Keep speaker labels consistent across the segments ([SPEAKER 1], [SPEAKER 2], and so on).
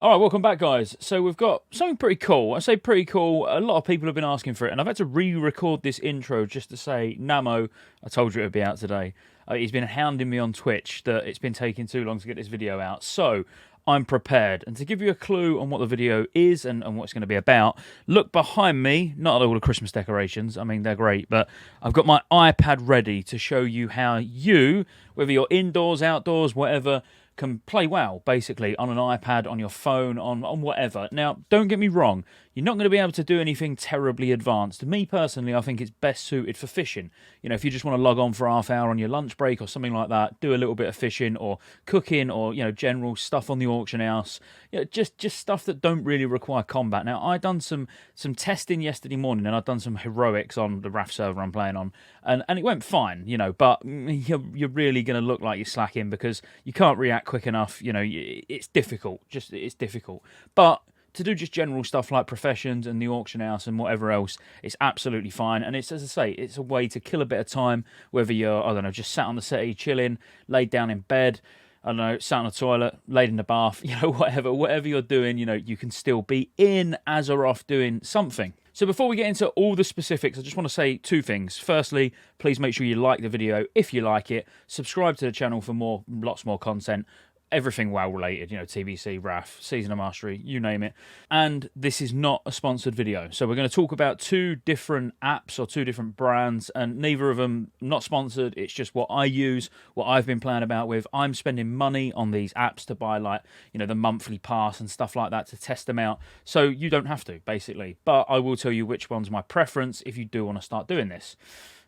[SPEAKER 1] All right, welcome back, guys. So we've got something pretty cool. I say pretty cool. A lot of people have been asking for it, and I've had to re-record this intro just to say, Namo, I told you it would be out today. He's been hounding me on Twitch that it's been taking too long to get this video out. So I'm prepared. And to give you a clue on what the video is and what it's going to be about, look behind me. Not all the Christmas decorations. I mean, they're great. But I've got my iPad ready to show you how you, whether you're indoors, outdoors, whatever, can play WoW, basically, on an iPad, on your phone, on whatever. Now, don't get me wrong, you're not going to be able to do anything terribly advanced. Me, personally, I think it's best suited for fishing. You know, if you just want to log on for half hour on your lunch break or something like that, do a little bit of fishing or cooking or, you know, general stuff on the auction house. You know, just stuff that don't really require combat. Now, I done some testing yesterday morning and I've done some heroics on the RAF server I'm playing on, and it went fine, you know, but you're really going to look like you're slacking because you can't react quick enough. You know, it's difficult. It's difficult. But to do just general stuff like professions and the auction house and whatever else, it's absolutely fine. And it's, as I say, it's a way to kill a bit of time, whether you're, I don't know, just sat on the settee chilling, laid down in bed, I don't know, sat on a toilet, laid in the bath, you know, whatever you're doing, you know, you can still be in as or off doing something. So before we get into all the specifics, I just want to say two things. Firstly, please make sure you like the video if you like it. Subscribe to the channel for lots more content. Everything WoW related, you know, TBC, RAF, Season of Mastery, you name it. And this is not a sponsored video. So we're going to talk about two different apps or two different brands, and neither of them not sponsored. It's just what I use, what I've been playing about with. I'm spending money on these apps to buy, like, you know, the monthly pass and stuff like that to test them out. So you don't have to, basically. But I will tell you which one's my preference if you do want to start doing this.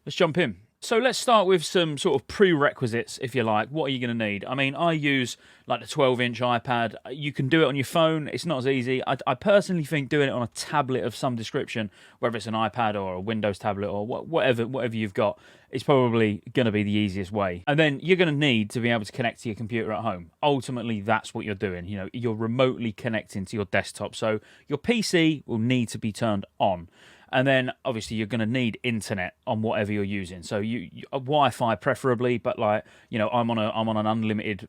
[SPEAKER 1] Let's jump in. So let's start with some sort of prerequisites, if you like. What are you going to need? I mean, I use like the 12-inch iPad. You can do it on your phone. It's not as easy. I personally think doing it on a tablet of some description, whether it's an iPad or a Windows tablet or whatever you've got, is probably going to be the easiest way. And then you're going to need to be able to connect to your computer at home. Ultimately, that's what you're doing. You know, you're remotely connecting to your desktop. So your PC will need to be turned on. And then, obviously, you're going to need internet on whatever you're using. So Wi-Fi preferably, but like, you know, I'm on an unlimited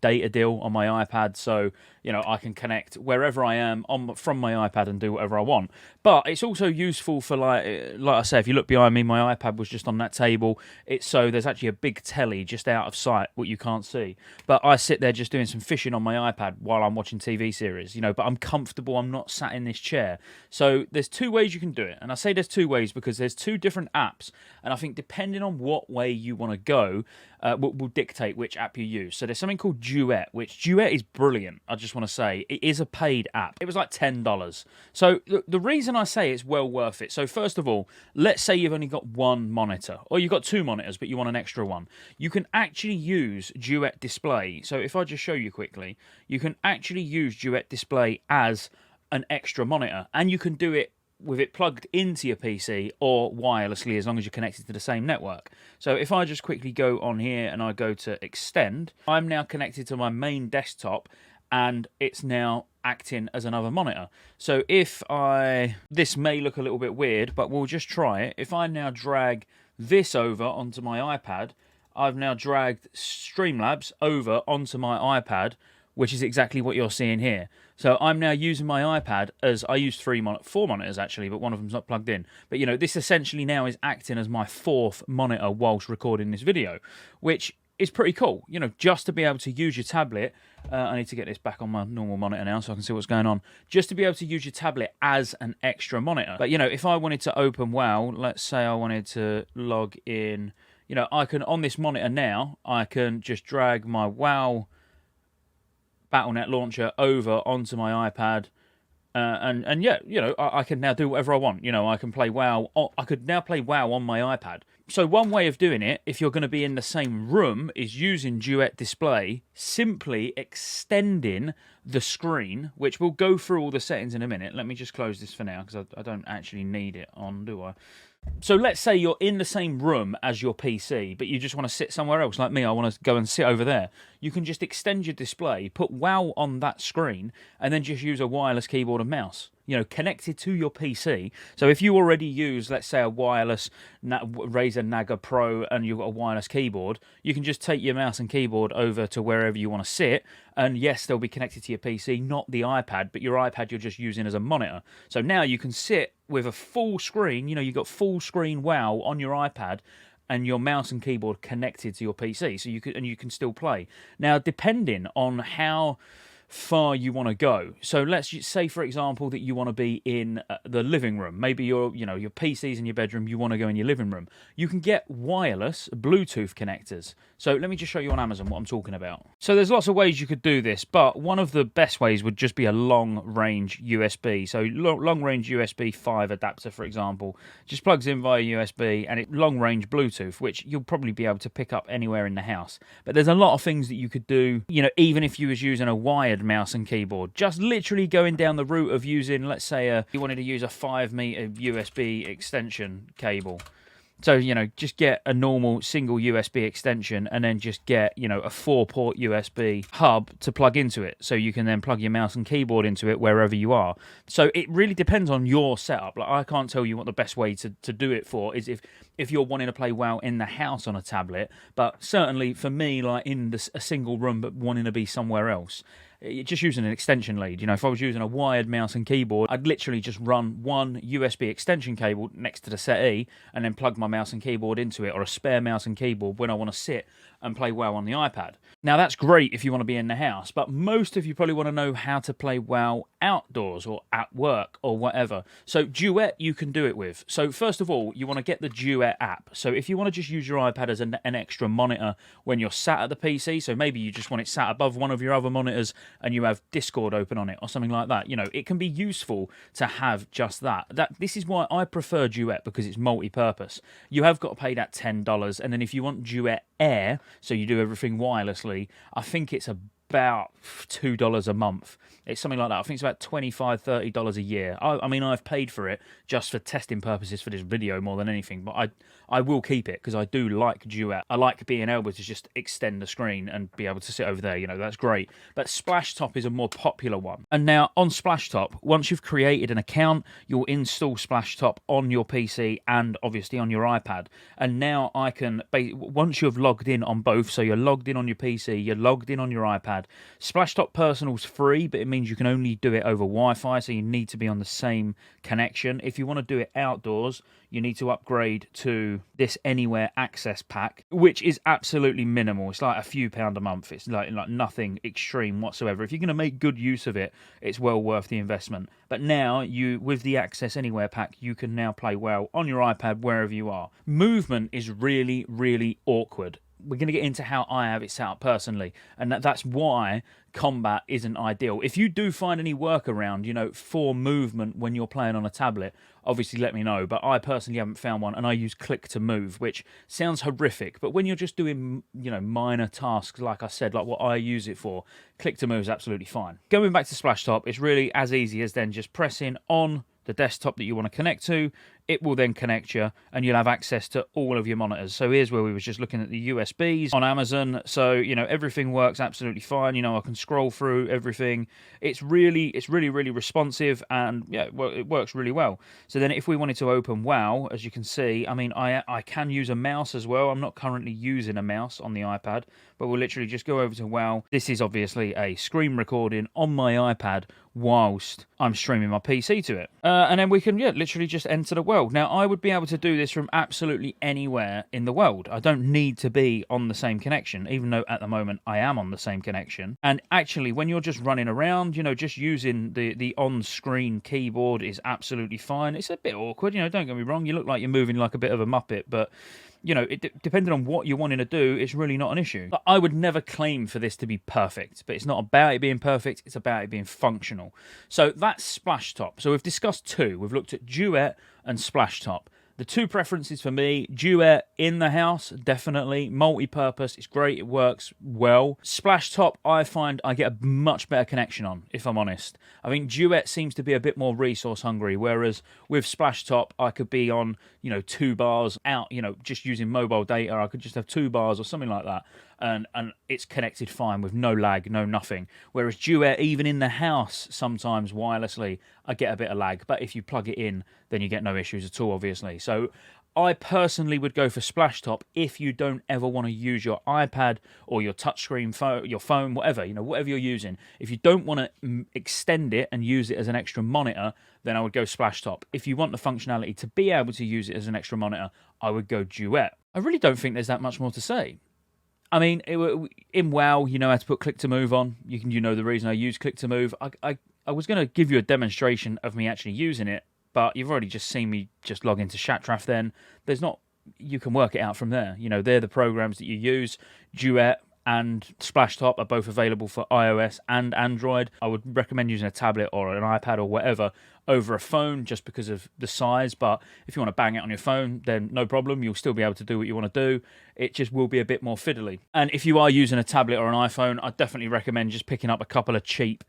[SPEAKER 1] data deal on my iPad, so you know I can connect wherever I am from my iPad and do whatever I want. But it's also useful for like I say, if you look behind me, my iPad was just on that table. So there's actually a big telly just out of sight, what you can't see. But I sit there just doing some fishing on my iPad while I'm watching TV series, you know. But I'm comfortable. I'm not sat in this chair. So there's two ways you can do it, and I say there's two ways because there's two different apps, and I think depending on what way you want to go, will dictate which app you use. So there's something called Duet, which Duet is brilliant. I just want to say it is a paid app. It was like $10. So the reason I say it's well worth it. So first of all, let's say you've only got one monitor, or you've got two monitors, but you want an extra one. You can actually use Duet Display. So if I just show you quickly, you can actually use Duet Display as an extra monitor, and you can do it with it plugged into your PC or wirelessly as long as you're connected to the same network. So if I just quickly go on here and I go to extend, I'm now connected to my main desktop and it's now acting as another monitor. So this may look a little bit weird, but we'll just try it. If I now drag this over onto my iPad, I've now dragged Streamlabs over onto my iPad, which is exactly what you're seeing here. So I'm now using my iPad as I use four monitors actually, but one of them's not plugged in. But you know, this essentially now is acting as my fourth monitor whilst recording this video, which is pretty cool. You know, just to be able to use your tablet. I need to get this back on my normal monitor now so I can see what's going on. Just to be able to use your tablet as an extra monitor. But you know, if I wanted to open WoW, let's say I wanted to log in, you know, I can, on this monitor now, I can just drag my WoW Battlenet launcher over onto my iPad, and yeah, you know, I can now do whatever I want. You know, I can play WoW. I could now play WoW on my iPad. So one way of doing it, if you're going to be in the same room, is using Duet Display, simply extending the screen, which we'll go through all the settings in a minute. Let me just close this for now because I don't actually need it on, do I? So let's say you're in the same room as your PC, but you just want to sit somewhere else, like me, I want to go and sit over there. You can just extend your display, put WoW on that screen, and then just use a wireless keyboard and mouse. connected to your PC. So if you already use, let's say, a wireless Razer Naga Pro and you've got a wireless keyboard, you can just take your mouse and keyboard over to wherever you want to sit, and yes, they'll be connected to your PC, not the iPad, but your iPad you're just using as a monitor. So now you can sit with a full screen, you've got full screen WoW on your iPad, and your mouse and keyboard connected to your PC, so you can still play. Now, depending on how far you want to go. So let's just say, for example, that you want to be in the living room. Maybe your PC's in your bedroom, you want to go in your living room. You can get wireless Bluetooth connectors. So let me just show you on Amazon what I'm talking about. So there's lots of ways you could do this, but one of the best ways would just be a long-range USB. So long-range USB 5 adapter, for example, just plugs in via USB, and it long-range Bluetooth, which you'll probably be able to pick up anywhere in the house. But there's a lot of things that you could do, even if you was using a wired mouse and keyboard. Just literally going down the route of using, let's say, you wanted to use a 5-meter USB extension cable. So, just get a normal single USB extension and then just get, a 4-port USB hub to plug into it. So you can then plug your mouse and keyboard into it wherever you are. So it really depends on your setup. Like, I can't tell you what the best way to do it for is if you're wanting to play WoW in the house on a tablet. But certainly for me, like in a single room but wanting to be somewhere else, just using an extension lead. If I was using a wired mouse and keyboard, I'd literally just run one USB extension cable next to the settee and then plug my mouse and keyboard into it, or a spare mouse and keyboard when I want to sit and play WoW on the iPad. Now, that's great if you want to be in the house, but most of you probably want to know how to play WoW outdoors or at work or whatever. So Duet you can do it with. So first of all, you want to get the Duet app. So if you want to just use your iPad as an extra monitor when you're sat at the PC, so maybe you just want it sat above one of your other monitors and you have Discord open on it or something like that, it can be useful to have just that. This is why I prefer Duet, because it's multi-purpose. You have got to pay that $10, and then if you want Duet Air, so you do everything wirelessly, I think it's about $2 a month. It's something like that. I think it's about $25, $30 a year. I mean, I've paid for it just for testing purposes for this video more than anything, but I will keep it because I do like Duet. I like being able to just extend the screen and be able to sit over there, that's great. But Splashtop is a more popular one. And now on Splashtop, once you've created an account, you'll install Splashtop on your PC and obviously on your iPad. And now I can, once you've logged in on both, so you're logged in on your PC, you're logged in on your iPad, Splashtop Personal's free, but it means you can only do it over Wi-Fi, so you need to be on the same connection. If you want to do it outdoors, you need to upgrade to this Anywhere Access Pack, which is absolutely minimal. It's like a few £1 a month. It's like nothing extreme whatsoever. If you're going to make good use of it, it's well worth the investment. But now, with the Access Anywhere Pack, you can now play WoW on your iPad wherever you are. Movement is really, really awkward. We're going to get into how I have it set up personally, and that's why combat isn't ideal. If you do find any workaround, for movement when you're playing on a tablet, obviously let me know, but I personally haven't found one, and I use click to move, which sounds horrific, but when you're just doing, minor tasks, like I said, like what I use it for, click to move is absolutely fine. Going back to Splashtop, it's really as easy as then just pressing on the desktop that you want to connect to. It will then connect you, and you'll have access to all of your monitors. So here's where we was just looking at the USBs on Amazon. So, everything works absolutely fine. I can scroll through everything. It's really, really responsive, and yeah, it works really well. So then if we wanted to open WoW, as you can see, I mean, I can use a mouse as well. I'm not currently using a mouse on the iPad, but we'll literally just go over to WoW. This is obviously a screen recording on my iPad whilst I'm streaming my PC to it. And then we can, literally just enter the world. Now, I would be able to do this from absolutely anywhere in the world. I don't need to be on the same connection, even though at the moment I am on the same connection. And actually, when you're just running around, just using the on-screen keyboard is absolutely fine. It's a bit awkward, don't get me wrong. You look like you're moving like a bit of a Muppet, but depending on what you're wanting to do, it's really not an issue. But I would never claim for this to be perfect, but it's not about it being perfect, it's about it being functional. So that's Splashtop. So we've discussed two. We've looked at Duet and Splashtop. The two preferences for me, Duet in the house, definitely. Multi-purpose, it's great, it works well. Splashtop, I find I get a much better connection on, if I'm honest. I think Duet seems to be a bit more resource hungry, whereas with Splashtop, I could be on, 2 bars out, just using mobile data. I could just have 2 bars or something like that, and it's connected fine with no lag, no nothing. Whereas Duet, even in the house, sometimes wirelessly, I get a bit of lag. But if you plug it in, then you get no issues at all, obviously. So I personally would go for Splashtop if you don't ever want to use your iPad or your touchscreen phone, your phone, whatever, whatever you're using. If you don't want to extend it and use it as an extra monitor, then I would go Splashtop. If you want the functionality to be able to use it as an extra monitor, I would go Duet. I really don't think there's that much more to say. I mean, in WoW, you know how to put click to move on. You know the reason I use click to move. I was going to give you a demonstration of me actually using it, but you've already just seen me just log into Shatraf then. You can work it out from there. They're the programs that you use. Duet and Splashtop are both available for iOS and Android. I would recommend using a tablet or an iPad or whatever over a phone just because of the size, but if you want to bang it on your phone, then no problem. You'll still be able to do what you want to do. It just will be a bit more fiddly. And if you are using a tablet or an iPhone, I'd definitely recommend just picking up a couple of cheap,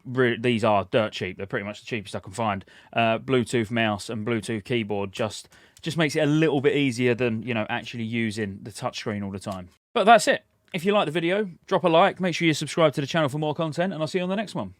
[SPEAKER 1] these are dirt cheap. They're pretty much the cheapest I can find. Bluetooth mouse and Bluetooth keyboard just makes it a little bit easier than, actually using the touchscreen all the time. But that's it. If you like the video, drop a like, make sure you subscribe to the channel for more content, and I'll see you on the next one.